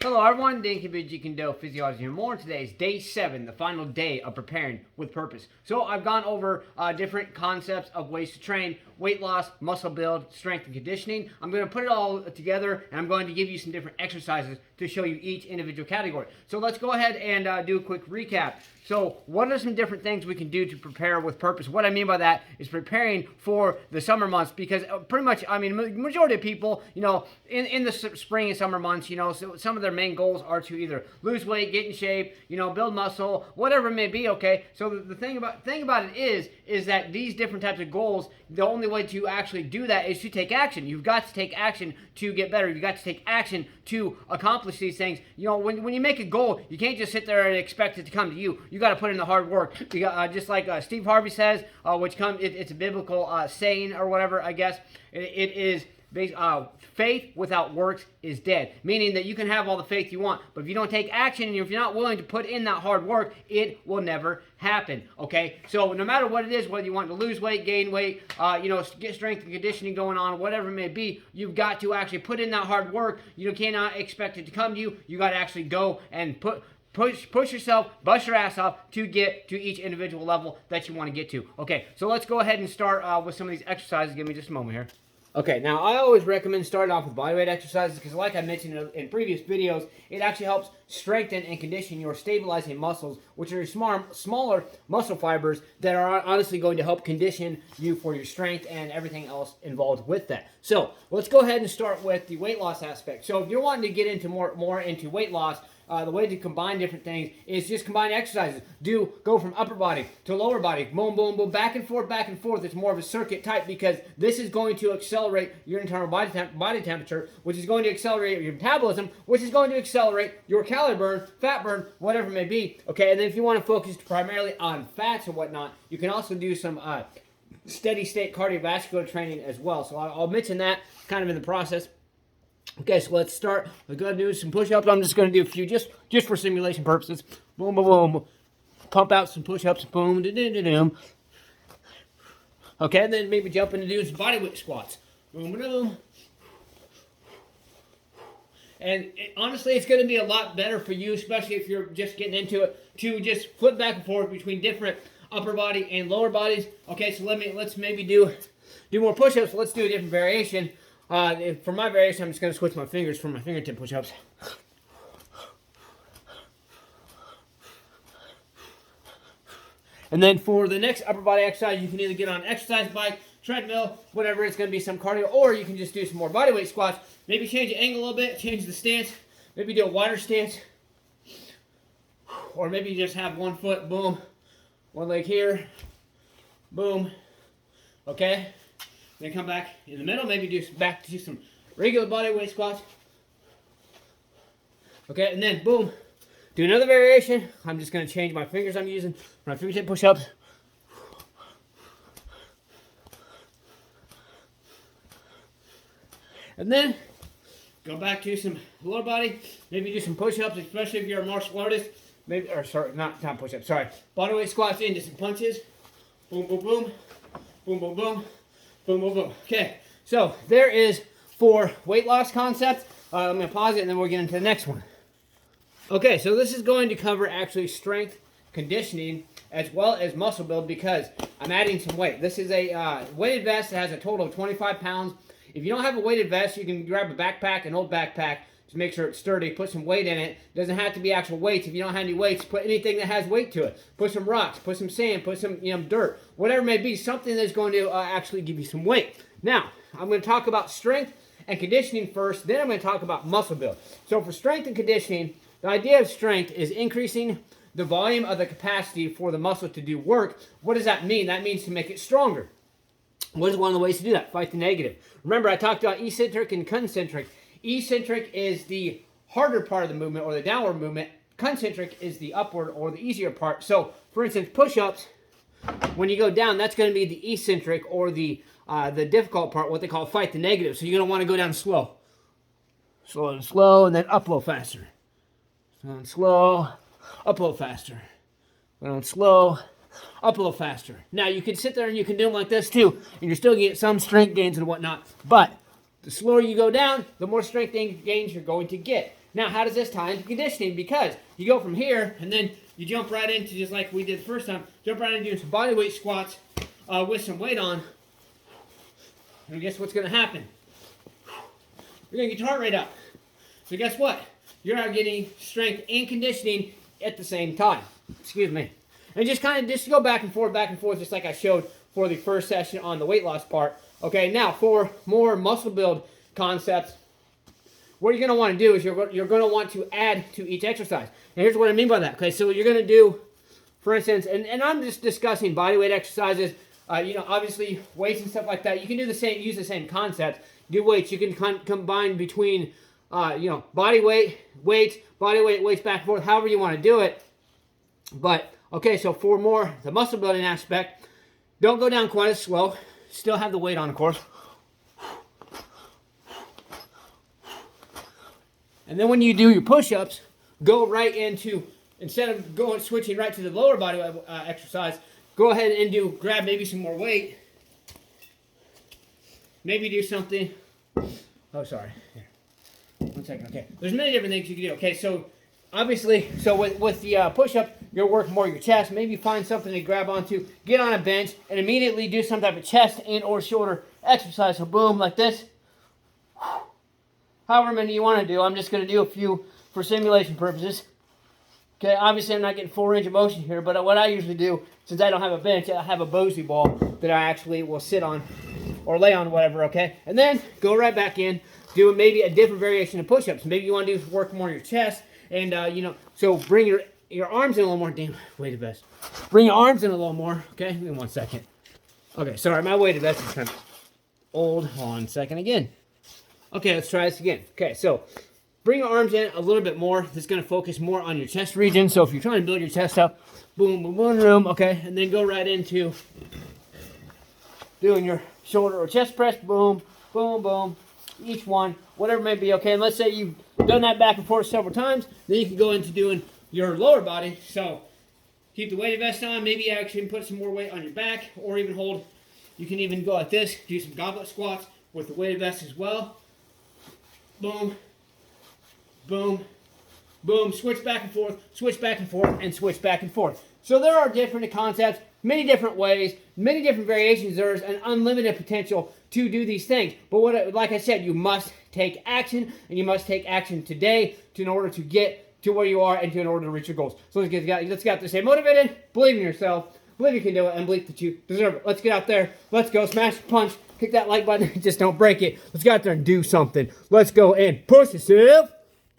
Hello everyone, Dan Jeet Kune Physiology and more. Today is day 7, the final day of preparing with purpose. So I've gone over different concepts of ways to train, weight loss, muscle build, strength and conditioning. I'm going to put it all together and I'm going to give you some different exercises to show you each individual category. So let's go ahead and do a quick recap. So what are some different things we can do to prepare with purpose? What I mean by that is preparing for the summer months, because pretty much, I mean, majority of people, you know, in the spring and summer months, you know, so some of their main goals are to either lose weight, get in shape, you know, build muscle, whatever it may be, okay? So the thing about it is that these different types of goals, the only way to actually do that is to take action. You've got to take action to get better. You've got to take action to accomplish these things. You know, when you make a goal, you can't just sit there and expect it to come to you. You got to put in the hard work. You got, just like Steve Harvey says, it's a biblical saying or whatever, I guess. It is faith without works is dead, meaning that you can have all the faith you want, but if you don't take action and if you're not willing to put in that hard work, it will never happen. Okay, so no matter what it is, whether you want to lose weight, gain weight, you know, get strength and conditioning going on, whatever it may be, you've got to actually put in that hard work. You cannot expect it to come to you. You got to actually go and push yourself, bust your ass off to get to each individual level that you want to get to. Okay, so let's go ahead and start with some of these exercises. Give me just a moment here. Okay, now I always recommend starting off with bodyweight exercises because, like I mentioned in previous videos, it actually helps strengthen and condition your stabilizing muscles, which are smaller muscle fibers that are honestly going to help condition you for your strength and everything else involved with that. So let's go ahead and start with the weight loss aspect. So if you're wanting to get into more into weight loss, the way to combine different things is just combine exercises. Go from upper body to lower body, boom, boom, boom, back and forth, back and forth. It's more of a circuit type because this is going to accelerate your internal body temperature, which is going to accelerate your metabolism, which is going to accelerate your calorie burn, fat burn, whatever it may be. Okay, and then if you want to focus primarily on fats or whatnot, you can also do some steady state cardiovascular training as well. So I'll mention that kind of in the process. Okay, so let's start. We're going to do some push-ups. I'm just going to do a few just for simulation purposes. Boom, boom, boom. Pump out some push-ups. Boom, da-da-da-dum. Okay, and then maybe jump into doing some bodyweight squats. Boom, boom. And honestly, it's going to be a lot better for you, especially if you're just getting into it, to just flip back and forth between different upper body and lower bodies. Okay, so let's maybe do more push-ups. Let's do a different variation. For my variation, I'm just going to switch my fingers for my fingertip push-ups. And then for the next upper body exercise, you can either get on an exercise bike, treadmill, whatever. It's going to be some cardio, or you can just do some more bodyweight squats. Maybe change the angle a little bit, change the stance. Maybe do a wider stance. Or maybe you just have one foot, boom. One leg here, boom. Okay? Then come back in the middle, maybe do back to some regular body weight squats. Okay, and then boom, do another variation. I'm just going to change my fingers I'm using for my fingertip push-ups. And then go back to some lower body, maybe do some push-ups, especially if you're a martial artist. Maybe, or sorry, not push-ups, sorry. Body weight squats into some punches. Boom, boom, boom, boom, boom, boom. Boom, boom, boom. Okay, so there is for weight loss concepts. I'm going to pause it and then we'll get into the next one. Okay, so this is going to cover actually strength, conditioning, as well as muscle build because I'm adding some weight. This is a weighted vest that has a total of 25 pounds. If you don't have a weighted vest, you can grab a backpack, an old backpack, to make sure it's sturdy, put some weight in it. It doesn't have to be actual weights. If you don't have any weights, put anything that has weight to it. Put some rocks, put some sand, put some dirt, whatever it may be, something that's going to actually give you some weight. Now, I'm going to talk about strength and conditioning first, then I'm going to talk about muscle build. So for strength and conditioning, the idea of strength is increasing the volume of the capacity for the muscle to do work. What does that mean? That means to make it stronger. What is one of the ways to do that? Fight the negative. Remember, I talked about eccentric and concentric. Eccentric is the harder part of the movement or the downward movement. Concentric is the upward or the easier part. So, for instance, push-ups, when you go down, that's going to be the eccentric or the difficult part, what they call fight the negative. So you're going to want to go down slow. Slow and slow, and then up a little faster. Slow and slow, up a little faster. Slow and slow, up a little faster. Now, you can sit there and you can do them like this too, and you're still going to get some strength gains and whatnot, but the slower you go down, the more strength gains you're going to get. Now, how does this tie into conditioning? Because you go from here, and then you jump right into, just like we did the first time, jump right into doing some body weight squats with some weight on. And guess what's going to happen? You're going to get your heart rate up. So guess what? You're out getting strength and conditioning at the same time. Excuse me. And just kind of just go back and forth, just like I showed for the first session on the weight loss part. Okay, now for more muscle build concepts, what you're going to want to do is you're going to want to add to each exercise. And here's what I mean by that. Okay, so you're going to do, for instance, and I'm just discussing body weight exercises. Obviously weights and stuff like that. You can do the same, use the same concept. Do weights. You can combine between, body weight, weights back and forth, however you want to do it. But okay, so for more the muscle building aspect, don't go down quite as slow. Still have the weight on, of course. And then when you do your push-ups, go right into, instead of switching right to the lower body exercise, go ahead and grab maybe some more weight. Maybe do something. Oh, sorry. Here. 1 second. Okay. There's many different things you can do. Okay, so obviously, with the push-up, you're working more your chest. Maybe find something to grab onto. Get on a bench and immediately do some type of chest and or shoulder exercise. So boom, like this. However many you want to do. I'm just going to do a few for simulation purposes. Okay, obviously I'm not getting full range of motion here, but what I usually do, since I don't have a bench, I have a Bosey ball that I actually will sit on or lay on, whatever, okay? And then go right back in, do maybe a different variation of push-ups. Maybe you want to work more on your chest, and, so bring your arms in a little more. Damn, weighted vest. Bring your arms in a little more, okay? Give me 1 second. Okay, sorry, my weighted vest is kind of old. Hold on a second again. Okay, let's try this again. Okay, so bring your arms in a little bit more. This is going to focus more on your chest region. So if you're trying to build your chest up, boom, boom, boom, room, okay, and then go right into doing your shoulder or chest press, boom, boom, boom, each one, whatever it may be, okay. And let's say you've done that back and forth several times, then you can go into doing your lower body. So keep the weighted vest on, maybe actually put some more weight on your back, or even hold. You can even go like this, do some goblet squats with the weighted vest as well. Boom, boom, boom, switch back and forth, switch back and forth, and switch back and forth. So there are different concepts, many different ways, many different variations. There's an unlimited potential to do these things. But like I said, you must take action, and you must take action today in order to get to where you are and in order to reach your goals. So let's get out there, stay motivated, believe in yourself, believe you can do it, and believe that you deserve it. Let's get out there. Let's go. Smash, punch, kick that like button. Just don't break it. Let's get out there and do something. Let's go and push yourself.